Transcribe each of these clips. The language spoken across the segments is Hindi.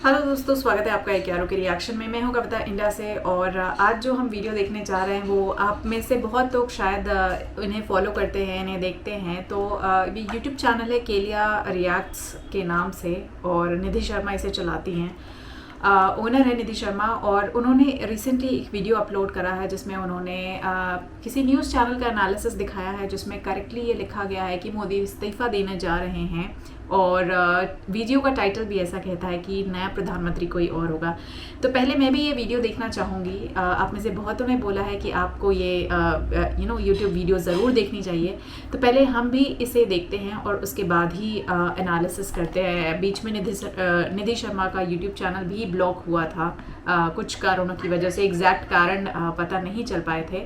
हेलो दोस्तों, स्वागत है आपका एक यारों के रिएक्शन में। मैं हूं कविता इंडिया से और आज जो हम वीडियो देखने जा रहे हैं वो आप में से बहुत लोग शायद इन्हें फॉलो करते हैं, इन्हें देखते हैं। तो ये यूट्यूब चैनल है केलिया रिएक्ट्स के नाम से और निधि शर्मा इसे चलाती हैं। ओनर है निधि शर्मा और उन्होंने रिसेंटली एक वीडियो अपलोड करा है जिसमें उन्होंने किसी न्यूज़ चैनल का एनालिसिस दिखाया है जिसमें करेक्टली ये लिखा गया है कि मोदी इस्तीफ़ा देने जा रहे हैं और वीडियो का टाइटल भी ऐसा कहता है कि नया प्रधानमंत्री कोई और होगा। तो पहले मैं भी ये वीडियो देखना चाहूँगी। आप में से बहुतों ने बोला है कि आपको ये यूट्यूब वीडियो ज़रूर देखनी चाहिए। तो पहले हम भी इसे देखते हैं और उसके बाद ही एनालिसिस करते हैं। बीच में निधि शर्मा का यूट्यूब चैनल भी ब्लॉक हुआ था कुछ कारणों की वजह से। एग्जैक्ट कारण पता नहीं चल पाए थे,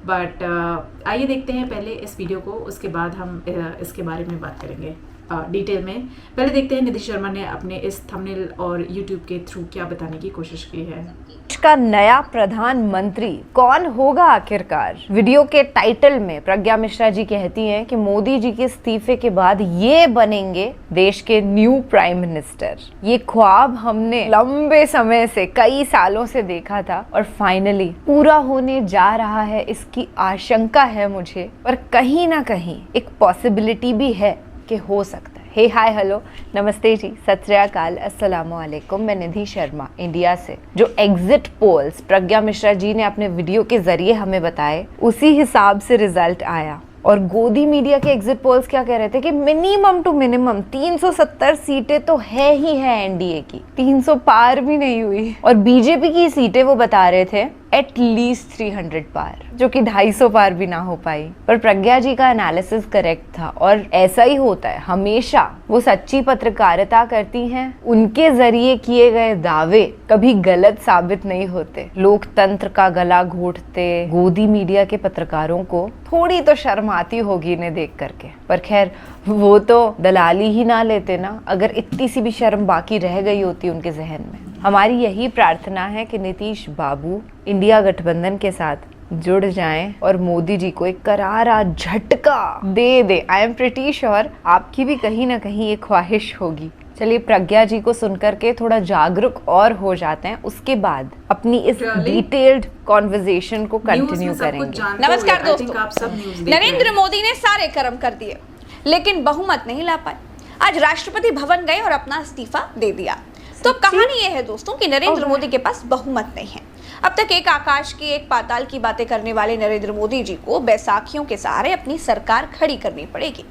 बट आइए देखते हैं पहले इस वीडियो को, उसके बाद हम इसके बारे में बात करेंगे डिटेल में। पहले देखते हैं निधि शर्मा ने अपने इस थंबनेल और यूट्यूब के थ्रू क्या बताने की कोशिश की है। देश का नया प्रधानमंत्री कौन होगा आखिरकार? वीडियो के टाइटल में प्रज्ञा मिश्रा जी कहती हैं कि मोदी जी के इस्तीफे के बाद ये बनेंगे देश के न्यू प्राइम मिनिस्टर। ये ख्वाब हमने लंबे समय से, कई सालों से देखा था और फाइनली पूरा होने जा रहा है, इसकी आशंका है मुझे। और कहीं ना कहीं एक पॉसिबिलिटी भी है कि हो सकता है। हे हाय हेलो नमस्ते जी, सत श्री अकाल, अस्सलाम वालेकुम। मैं निधि शर्मा इंडिया से। जो एग्जिट पोल्स प्रज्ञा मिश्रा जी ने अपने वीडियो के जरिए हमें बताए, उसी हिसाब से रिजल्ट आया। और गोदी मीडिया के एग्जिट पोल्स क्या कह रहे थे कि मिनिमम टू मिनिमम 370 सीटें तो है ही है एनडीए की, 300 पार भी नहीं हुई। और बीजेपी की सीटें वो बता रहे थे एटलीस्ट 300 पार, जो कि 250 पार भी ना हो पाई। पर प्रज्ञा जी का एनालिसिस करेक्ट था और ऐसा ही होता है हमेशा। वो सच्ची पत्रकारिता करती हैं, उनके जरिए किए गए दावे कभी गलत साबित नहीं होते। लोकतंत्र का गला घोटते गोदी मीडिया के पत्रकारों को थोड़ी तो शर्म आती होगी इन्हें देख करके, पर खैर वो तो दलाली ही ना लेते ना, अगर इतनी सी भी शर्म बाकी रह गई होती उनके जहन में। हमारी यही प्रार्थना है कि नीतीश बाबू इंडिया गठबंधन के साथ जुड़ जाएं और मोदी जी को एक करारा झटका दे दे। आई एम प्रिटी श्योर आपकी भी कहीं ना कहीं ये ख्वाहिश होगी। चलिए प्रज्ञा जी को सुनकर के थोड़ा जागरूक और हो जाते हैं, उसके बाद अपनी इस डिटेल्ड कॉन्वर्सेशन को कंटिन्यू करेंगे। नमस्कार दोस्तों, नरेंद्र मोदी ने सारे कर्म कर दिए लेकिन बहुमत नहीं ला पाए। आज राष्ट्रपति भवन गए और अपना इस्तीफा दे दिया। तो कहानी ये है दोस्तों कि नरेंद्र मोदी के पास बहुमत नहीं है। अब तक एक आकाश की एक पाताल की बातें करने वाले नरेंद्र मोदी जी को बैसाखियों के सहारे अपनी सरकार खड़ी करनी पड़ेगी।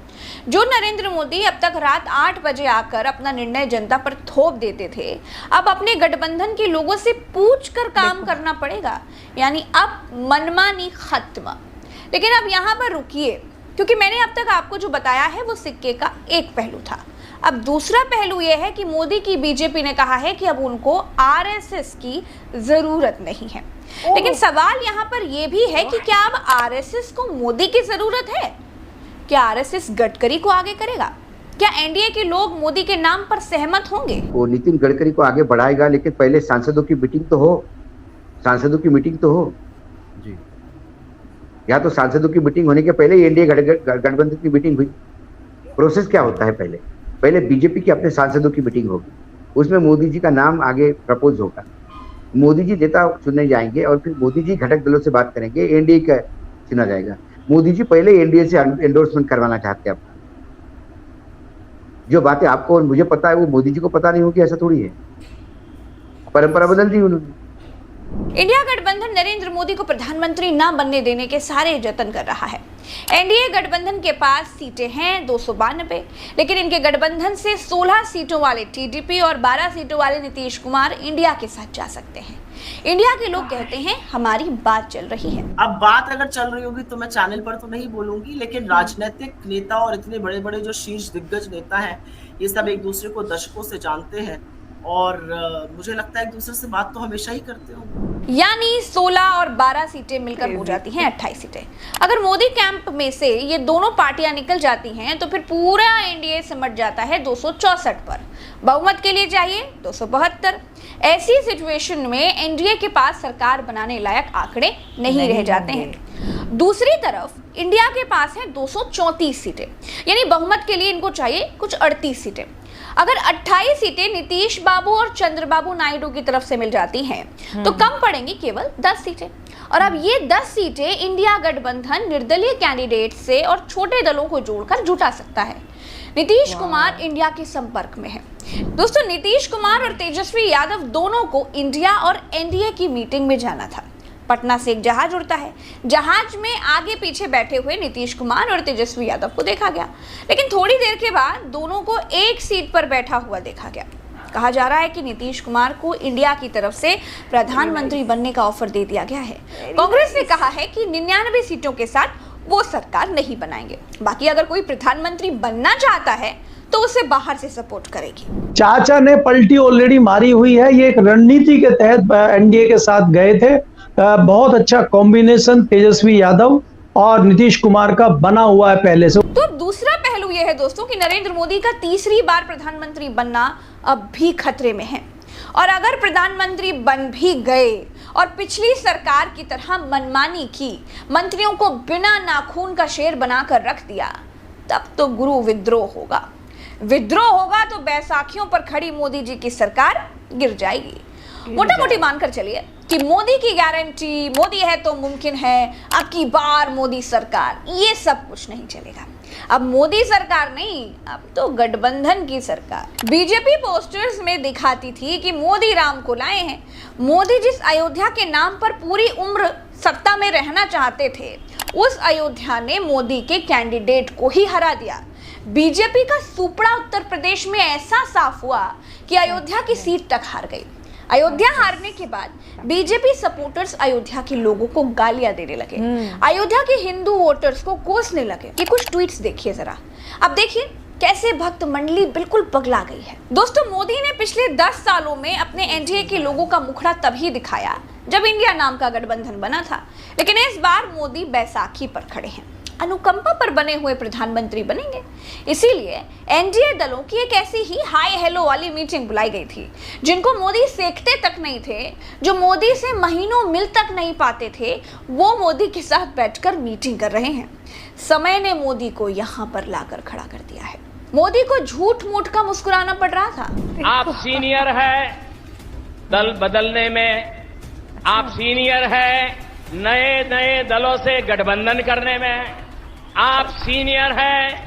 जो नरेंद्र मोदी अब तक रात 8 बजे आकर अपना निर्णय जनता पर थोप देते थे, अब अपने गठबंधन के लोगों से पूछ कर काम करना पड़ेगा। यानी अब मनमानी खत्म। लेकिन अब यहाँ पर रुकिए, क्योंकि मैंने अब तक आपको जो बताया है वो सिक्के का एक पहलू था। अब दूसरा पहलू यह है कि मोदी की बीजेपी ने कहा है कि अब उनको आरएसएस की जरूरत नहीं है। लेकिन सवाल यहाँ पर यह भी है कि क्या अब आरएसएस को मोदी की जरूरत है? क्या आरएसएस गडकरी को आगे करेगा? क्या एनडीए के लोग मोदी के नाम पर सहमत होंगे? वो नितिन गडकरी को आगे बढ़ाएगा, लेकिन पहले सांसदों की मीटिंग तो हो। सांसदों की मीटिंग तो हो जी। या तो सांसदों की मीटिंग होने के पहले एनडीए गठबंधन की मीटिंग हुई। प्रोसेस क्या होता है? पहले बीजेपी की अपने सांसदों की मीटिंग होगी, उसमें मोदी जी का नाम आगे प्रपोज होगा। मोदी जी नेता चुने जाएंगे और फिर मोदी जी घटक दलों से बात करेंगे, एनडीए का चुना जाएगा। मोदी जी पहले एनडीए से एंडोर्समेंट करवाना चाहते हैं अपना। जो बातें आपको और मुझे पता है वो मोदी जी को पता नहीं होगी, ऐसा थोड़ी है। परंपरा बदल दी उन्होंने। इंडिया गठबंधन नरेंद्र मोदी को प्रधानमंत्री न बनने देने के सारे जतन कर रहा है। एनडीए गठबंधन के पास सीटें हैं 292, लेकिन इनके गठबंधन से 16 सीटों वाले टीडीपी और 12 सीटों वाले नीतीश कुमार इंडिया के साथ जा सकते हैं। इंडिया के लोग कहते हैं हमारी बात चल रही है। अब बात अगर चल रही होगी तो मैं चैनल पर तो नहीं बोलूंगी, लेकिन राजनीतिक नेता और इतने बड़े बड़े जो शीर्ष दिग्गज नेता हैं, ये सब एक दूसरे को दशकों से जानते हैं और मुझे लगता है एक दूसरे से बात तो हमेशा ही करते हो। यानी 16 और 12 सीटें मिलकर हो जाती हैं 28 सीटें। अगर मोदी कैंप में से ये दोनों पार्टियां निकल जाती हैं तो फिर पूरा एनडीए सिमट जाता है 264 पर। बहुमत के लिए चाहिए 272। ऐसी सिचुएशन में एनडीए के पास सरकार बनाने लायक आंकड़े नहीं रह जाते हैं। दूसरी तरफ इंडिया के पास है 234 सीटें, यानी बहुमत के लिए इनको चाहिए कुछ 38 सीटें। अगर 28 सीटें नीतीश बाबू और चंद्रबाबू नायडू की तरफ से मिल जाती हैं तो कम पड़ेंगी केवल 10 सीटें। और अब ये 10 सीटें इंडिया गठबंधन निर्दलीय कैंडिडेट से और छोटे दलों को जोड़कर जुटा सकता है। नीतीश कुमार इंडिया के संपर्क में है। दोस्तों, नीतीश कुमार और तेजस्वी यादव दोनों को इंडिया और एनडीए की मीटिंग में जाना था। पटना से एक जहाज उड़ता है। जहाज में आगे पीछे बैठे हुए नीतीश कुमार और तेजस्वी यादव को देखा गया, लेकिन थोड़ी देर के बाद दोनों को एक सीट पर बैठा हुआ देखा गया। कहा जा रहा है कि नीतीश कुमार को इंडिया की तरफ से प्रधानमंत्री बनने का ऑफर दे दिया गया है। कांग्रेस ने कहा है कि 99 सीटों के साथ वो सरकार नहीं बनाएंगे। बाकी अगर कोई प्रधानमंत्री बनना चाहता है तो उसे बाहर से सपोर्ट करेगी। चाचा ने पलटी ऑलरेडी मारी हुई है। ये एक रणनीति के तहत एनडीए के साथ गए थे। बहुत अच्छा कॉम्बिनेशन तेजस्वी यादव और नीतीश कुमार का बना हुआ है पहले से। तो दूसरा पहलू यह है दोस्तों कि नरेंद्र मोदी का तीसरी बार प्रधानमंत्री बनना अब भी खतरे में है। और अगर प्रधानमंत्री बन भी गए और पिछली सरकार की तरह मनमानी की, मंत्रियों को बिना नाखून का शेर बनाकर रख दिया, तब तो गुरु विद्रोह होगा। विद्रोह होगा तो बैसाखियों पर खड़ी मोदी जी की सरकार गिर जाएगी। मोटा मोटी मानकर चलिए कि मोदी की गारंटी, मोदी है तो मुमकिन है, अब की बार मोदी सरकार, ये सब कुछ नहीं चलेगा। अब मोदी सरकार नहीं, अब तो गठबंधन की सरकार। बीजेपी पोस्टर्स में दिखाती थी कि मोदी राम को लाए हैं। मोदी जिस अयोध्या के नाम पर पूरी उम्र सत्ता में रहना चाहते थे, उस अयोध्या ने मोदी के कैंडिडेट को ही हरा दिया। बीजेपी का सुपड़ा उत्तर प्रदेश में ऐसा साफ हुआ कि अयोध्या की सीट तक हार गई। अयोध्या हारने के बाद बीजेपी सपोर्टर्स अयोध्या के लोगों को गालियां देने लगे, अयोध्या के हिंदू वोटर्स को कोसने लगे। ये कुछ ट्वीट्स देखिए जरा। अब देखिए कैसे भक्त मंडली बिल्कुल पगला गई है। दोस्तों, मोदी ने पिछले 10 सालों में अपने एनडीए के लोगों का मुखड़ा तभी दिखाया जब इंडिया नाम का गठबंधन बना था, लेकिन इस बार मोदी बैसाखी पर खड़े हैं। अनुकंपा पर बने हुए प्रधानमंत्री बनेंगे। इसीलिए एनडीए दलों की एक ऐसी ही हाय हेलो वाली मीटिंग बुलाई गई थी, जिनको मोदी सेकते तक नहीं थे, जो मोदी से महीनों मिल तक नहीं पाते थे, वो मोदी के साथ बैठकर मीटिंग कर रहे हैं। समय ने मोदी को यहाँ पर लाकर खड़ा कर दिया है। मोदी को झूठ मूठ का मुस्कुराना पड़ रहा था। आप सीनियर है दल बदलने में, आप सीनियर है नए नए दलों से गठबंधन करने में, आप सीनियर है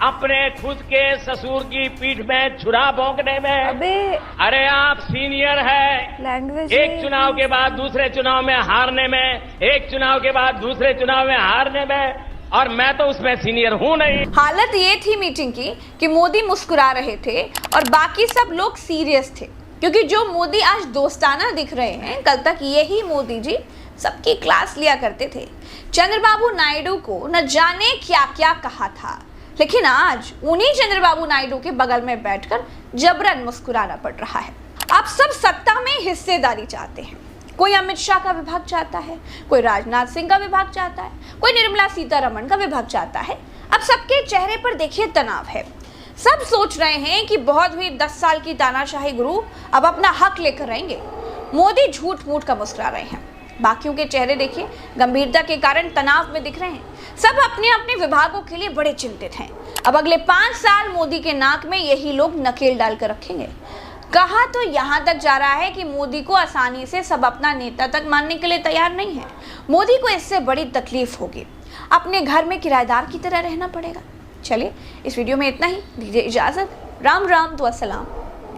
अपने खुद के ससुर की पीठ में छुरा भोंकने में। अरे आप सीनियर है एक चुनाव के बाद दूसरे चुनाव में हारने में, एक चुनाव के बाद दूसरे चुनाव में हारने में, और मैं तो उसमें सीनियर हूं नहीं। हालत ये थी मीटिंग की कि मोदी मुस्कुरा रहे थे और बाकी सब लोग सीरियस थे, क्योंकि जो मोदी आज दोस्ताना दिख रहे हैं, कल तक यही मोदी जी सबकी क्लास लिया करते थे। चंद्रबाबू नायडू को न जाने क्या क्या कहा था, लेकिन आज उन्हीं चंद्रबाबू नायडू के बगल में बैठकर जबरन मुस्कुराना पड़ रहा है। आप सब सत्ता में हिस्सेदारी चाहते हैं। कोई अमित शाह का विभाग चाहता है, कोई राजनाथ सिंह का विभाग चाहता है, कोई निर्मला सीतारमण का विभाग चाहता है। अब सबके चेहरे पर देखिए तनाव है। सब सोच रहे हैं कि बहुत हुई 10 साल की तानाशाही गुरु, अब अपना हक लेकर आएंगे। मोदी झूठ मूठ का मुस्कुरा रहे हैं। बाकियों के चेहरे देखिए गंभीरता के कारण तनाव में दिख रहे हैं। सब अपने अपने विभागों के लिए बड़े चिंतित हैं। अब अगले 5 साल मोदी के नाक में यही लोग नकेल डालकर रखेंगे। कहा तो यहाँ तक जा रहा है कि मोदी को आसानी से सब अपना नेता तक मानने के लिए तैयार नहीं है। मोदी को इससे बड़ी तकलीफ होगी, अपने घर में किराएदार की तरह रहना पड़ेगा। चलिए इस वीडियो में इतना ही, दीजिए इजाजत। राम राम तो अस्सलाम,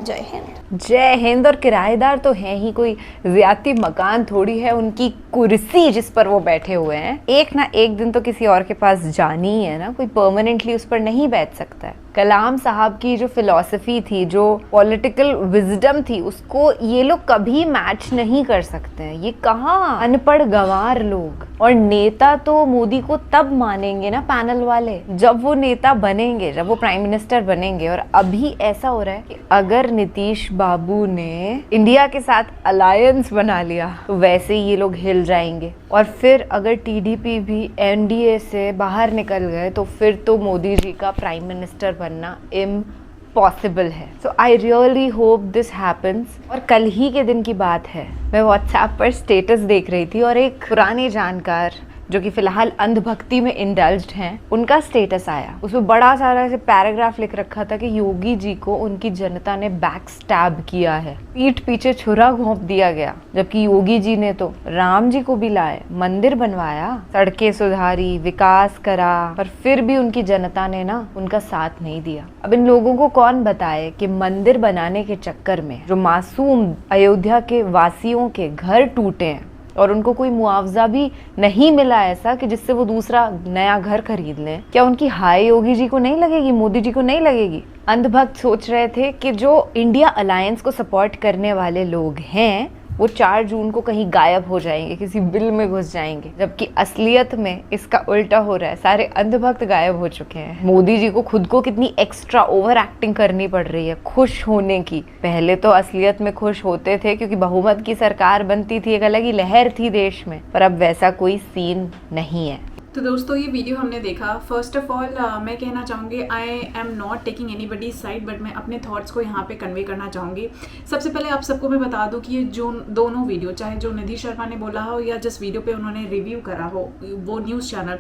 जय हिंद। जय हिंद। और किराएदार तो हैं ही, कोई ज्यादा मकान थोड़ी है, उनकी कुर्सी जिस पर वो बैठे हुए हैं एक ना एक दिन तो किसी और के पास जानी ही है ना, कोई परमानेंटली उस पर नहीं बैठ सकता है। कलाम साहब की जो फिलॉसफी थी, जो पॉलिटिकल विजडम थी, उसको ये लोग कभी मैच नहीं कर सकते हैं। ये कहाँ अनपढ़ गंवार लोग। और नेता तो मोदी को तब मानेंगे ना पैनल वाले, जब वो नेता बनेंगे, जब वो प्राइम मिनिस्टर बनेंगे। और अभी ऐसा हो रहा है कि अगर नीतीश बाबू ने इंडिया के साथ अलायंस बना लिया तो वैसे ही ये लोग हिल जाएंगे। और फिर अगर टीडीपी भी एनडीए से बाहर निकल गए तो फिर तो मोदी जी का प्राइम मिनिस्टर बनना इम्पॉसिबल है। So I really hope this happens. और कल ही के दिन की बात है, मैं व्हाट्सएप पर स्टेटस देख रही थी और एक पुराने जानकार जो कि फिलहाल अंधभक्ति में इंडल्ज्ड हैं, उनका स्टेटस आया। उसमें बड़ा सारा ऐसे पैराग्राफ लिख रखा था कि योगी जी को उनकी जनता ने बैक स्टैब किया है, पीठ पीछे छुरा घोंप दिया गया। जबकि योगी जी ने तो राम जी को भी लाए, मंदिर बनवाया, सड़कें सुधारी, विकास करा, पर फिर भी उनकी जनता ने ना उनका साथ नहीं दिया। अब इन लोगों को कौन बताए कि मंदिर बनाने के चक्कर में जो मासूम अयोध्या के वासियों के घर टूटे हैं और उनको कोई मुआवजा भी नहीं मिला ऐसा कि जिससे वो दूसरा नया घर खरीद लें, क्या उनकी हाय योगी जी को नहीं लगेगी, मोदी जी को नहीं लगेगी? अंधभक्त सोच रहे थे कि जो इंडिया अलायंस को सपोर्ट करने वाले लोग हैं वो 4 जून को कहीं गायब हो जाएंगे, किसी बिल में घुस जाएंगे, जबकि असलियत में इसका उल्टा हो रहा है। सारे अंधभक्त गायब हो चुके हैं। मोदी जी को खुद को कितनी एक्स्ट्रा ओवर एक्टिंग करनी पड़ रही है खुश होने की। पहले तो असलियत में खुश होते थे क्योंकि बहुमत की सरकार बनती थी, एक अलग ही लहर थी देश में, पर अब वैसा कोई सीन नहीं है। तो दोस्तों ये वीडियो हमने देखा। फर्स्ट ऑफ ऑल मैं कहना चाहूँगी I am not taking anybody side, but मैं अपने थॉट्स को यहाँ पे कन्वे करना चाहूँगी। सबसे पहले आप सबको मैं बता दूँ कि ये जो दोनों वीडियो, चाहे जो निधि शर्मा ने बोला हो या जिस वीडियो पे उन्होंने रिव्यू करा हो वो न्यूज़ चैनल,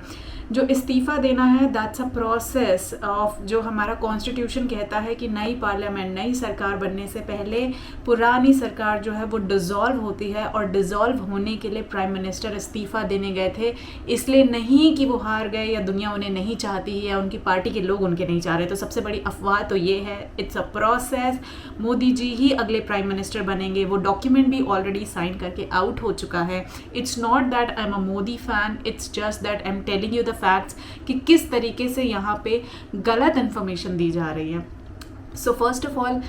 जो इस्तीफ़ा देना है दैट्स अ प्रोसेस ऑफ, जो हमारा कॉन्स्टिट्यूशन कहता है कि नई पार्लियामेंट, नई सरकार बनने से पहले पुरानी सरकार जो है वो डिज़ोल्व होती है, और डिज़ोल्व होने के लिए प्राइम मिनिस्टर इस्तीफ़ा देने गए थे। इसलिए नहीं कि वो हार गए या दुनिया उन्हें नहीं चाहती है या उनकी पार्टी के लोग उनके नहीं चाह रहे। तो सबसे बड़ी अफवाह तो ये है, it's a process. Modi ji ही अगले प्राइम मिनिस्टर बनेंगे, वो डॉक्यूमेंट भी ऑलरेडी साइन करके आउट हो चुका है। It's not that I am a Modi fan, it's just that I am telling you the facts कि किस तरीके से यहाँ पे गलत इन्फॉर्मेशन दी जा रही है। So first of all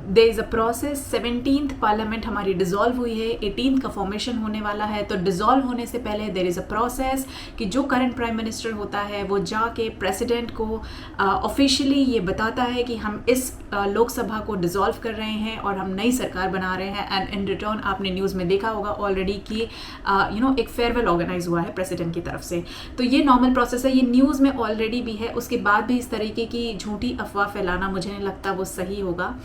there is a process. 17th parliament हमारी डिज़ोल्व हुई है, 18th का फॉर्मेशन होने वाला है। तो डिज़ोल्व होने से पहले देयर इज़ अ प्रोसेस कि जो करंट प्राइम मिनिस्टर होता है वो जाके प्रेसिडेंट को ऑफिशियली ये बताता है कि हम इस लोकसभा को डिज़ोल्व कर रहे हैं और हम नई सरकार बना रहे हैं। एंड इन रिटर्न आपने न्यूज़ में देखा होगा ऑलरेडी कि एक फेयरवेल ऑर्गेनाइज हुआ है प्रेसिडेंट की तरफ से। तो ये नॉर्मल प्रोसेस है, ये न्यूज़ में ऑलरेडी भी है। उसके बाद भी इस तरीके की झूठी अफवाह फैलाना मुझे नहीं लगता वो सही होगा।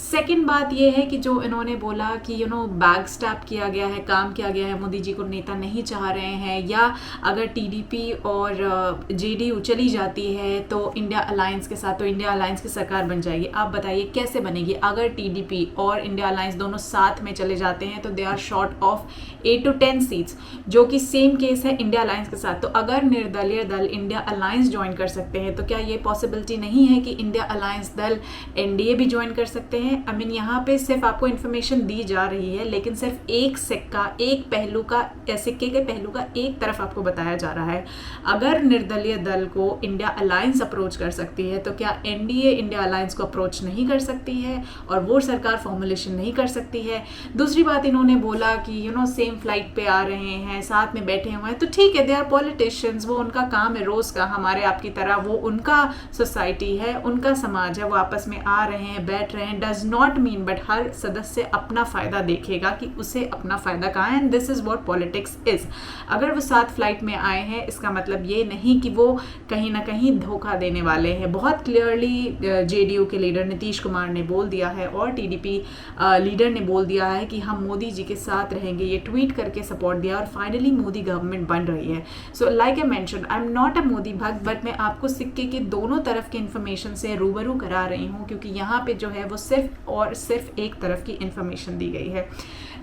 सेकेंड बात ये है कि जो इन्होंने बोला कि बैक स्टैप किया गया है, काम किया गया है, मोदी जी को नेता नहीं चाह रहे हैं, या अगर टीडीपी और जेडीयू चली जाती है तो इंडिया अलायंस के साथ, तो इंडिया अलायंस की सरकार बन जाएगी। आप बताइए कैसे बनेगी? अगर टीडीपी और इंडिया अलायंस दोनों साथ में चले जाते हैं तो they are short of 8 to 10 seats, जो कि सेम केस है इंडिया अलायंस के साथ। तो अगर निर्दलीय दल इंडिया अलायंस ज्वाइन कर सकते हैं तो क्या ये पॉसिबिलिटी नहीं है कि इंडिया अलायंस दल एनडीए भी ज्वाइन कर सकते हैं? आई मीन यहाँ पे सिर्फ आपको इन्फॉर्मेशन दी जा रही है, लेकिन सिर्फ एक सिक्का, एक पहलू का, सिक्के के पहलू का एक तरफ आपको बताया जा रहा है। अगर निर्दलीय दल को इंडिया अलायंस अप्रोच कर सकती है तो क्या एनडीए इंडिया अलायंस को अप्रोच नहीं कर सकती है और वो सरकार फॉर्मुलेशन नहीं कर सकती है? दूसरी बात इन्होंने बोला कि सेम फ्लाइट पे आ रहे हैं, साथ में बैठे हुए हैं, तो ठीक है, दे आर पॉलिटिशियंस, वो उनका काम है रोज़ का, हमारे आपकी तरह, वो उनका सोसाइटी है, उनका समाज है, वो आपस में आ रहे हैं, बैठ रहे हैं। डज नॉट मीन बट हर सदस्य अपना फ़ायदा देखेगा कि उसे अपना फ़ायदा कहाँ है, and this is what politics is. अगर वो साथ फ्लाइट में आए हैं इसका मतलब ये नहीं कि वो कहीं ना कहीं धोखा देने वाले हैं। बहुत क्लियरली जेडीयू के लीडर नीतीश कुमार ने बोल दिया है और टीडीपी लीडर ने बोल दिया है कि हम मोदी जी के साथ रहेंगे, ये ट्वीट करके सपोर्ट दिया, और फाइनली मोदी गवर्नमेंट बन रही है। So like I mention, I am not a Modi भक्त, बट मैं आपको सिक्के के दोनों तरफ के इन्फॉर्मेशन से रूबरू करा रही हूँ, क्योंकि यहाँ पे जो है वो सिर्फ और सिर्फ एक तरफ की इन्फॉर्मेशन दी गई है।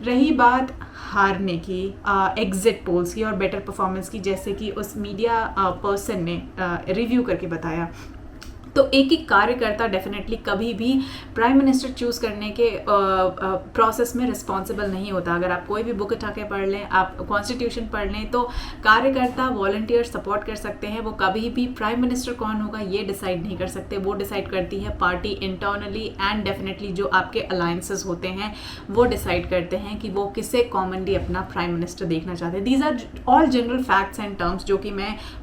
रही बात हारने की, एग्जिट पोल्स की और बेटर परफॉर्मेंस की, जैसे कि उस मीडिया पर्सन ने रिव्यू करके बताया, तो एक ही कार्यकर्ता डेफिनेटली कभी भी प्राइम मिनिस्टर चूज़ करने के प्रोसेस में रिस्पॉन्सिबल नहीं होता। अगर आप कोई भी बुक उठा के पढ़ लें, आप कॉन्स्टिट्यूशन पढ़ लें, तो कार्यकर्ता वॉलंटियर सपोर्ट कर सकते हैं, वो कभी भी प्राइम मिनिस्टर कौन होगा ये डिसाइड नहीं कर सकते। वो डिसाइड करती है पार्टी इंटरनली, एंड डेफिनेटली जो आपके अलायंसेस होते हैं वो डिसाइड करते हैं कि वो किसे कॉमनली अपना प्राइम मिनिस्टर देखना चाहते हैं। These are all general facts and terms, जो कि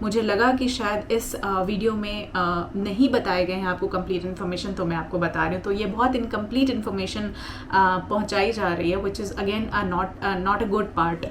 मुझे लगा कि शायद इस वीडियो में नहीं बताए गए हैं आपको कंप्लीट इन्फॉर्मेशन, तो मैं आपको बता रही हूँ। तो ये बहुत इनकम्प्लीट इन्फॉर्मेशन पहुँचाई जा रही है, which is again not a good part,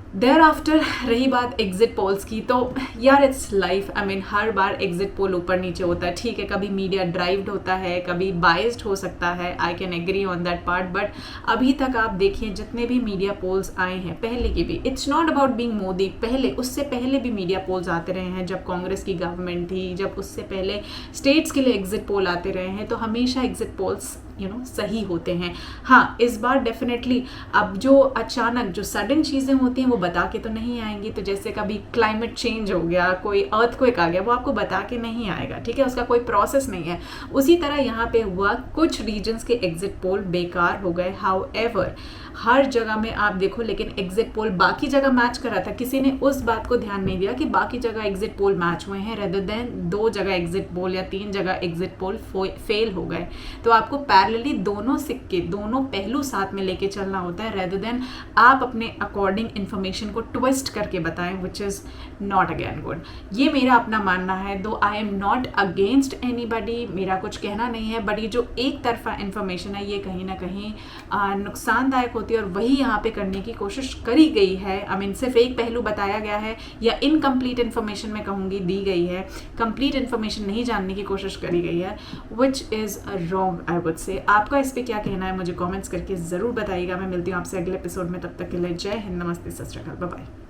there after रही बात एग्जिट पोल्स की, तो यार इट्स लाइफ, आई मीन हर बार एग्जिट पोल ऊपर नीचे होता है, ठीक है, कभी मीडिया ड्राइव्ड होता है, कभी बाइस्ड हो सकता है, I can agree on that part, but अभी तक आप देखिए जितने भी मीडिया पोल्स आए हैं, पहले की भी, it's not about being Modi, पहले उससे पहले भी मीडिया पोल्स आते रहे हैं, जब कांग्रेस की गवर्नमेंट थी, जब उससे पहले स्टेट्स के लिए एग्जिट पोल आते रहे हैं, तो हमेशा एग्जिट पोल्स सही होते हैं। हाँ, इस बार डेफिनेटली अब जो अचानक जो सडन चीज़ें होती हैं वो बता के तो नहीं आएंगी, तो जैसे कभी क्लाइमेट चेंज हो गया, कोई अर्थक्वेक आ गया, वो आपको बता के नहीं आएगा, ठीक है, उसका कोई प्रोसेस नहीं है। उसी तरह यहाँ पे हुआ, कुछ रीजन्स के एग्जिट पोल बेकार हो गए, हाउएवर हर जगह में आप देखो, लेकिन एग्जिट पोल बाकी जगह मैच कर रहा था, किसी ने उस बात को ध्यान नहीं दिया कि बाकी जगह एग्जिट पोल मैच हुए हैं, रेदर देन 2 जगह एग्जिट पोल या 3 जगह एग्जिट पोल फेल हो गए। तो आपको पैरेलली दोनों सिक्के, दोनों पहलू साथ में लेके चलना होता है, रेदर देन आप अपने अकॉर्डिंग इन्फॉर्मेशन को ट्विस्ट करके बताएं, which is not again good. ये मेरा अपना मानना है, दो I am not against anybody, मेरा कुछ कहना नहीं है, बट ये जो एक तरफा इन्फॉर्मेशन है ये कहीं ना कहीं नुकसानदायक होती है, और वही यहाँ पे करने की कोशिश करी गई है। आई मीन सिर्फ एक पहलू बताया गया है, या इनकम्प्लीट इन्फॉर्मेशन में कहूँगी दी गई है, कंप्लीट इन्फॉर्मेशन नहीं जानने की कोशिश करी गई है, which is wrong I would say. आपका इस पर क्या कहना है मुझे कमेंट्स करके ज़रूर बताइएगा। मैं मिलती हूँ आपसे अगले एपिसोड में, तब तक के लिए जय हिंद, नमस्ते, सत श्री अकाल, बाय बाय।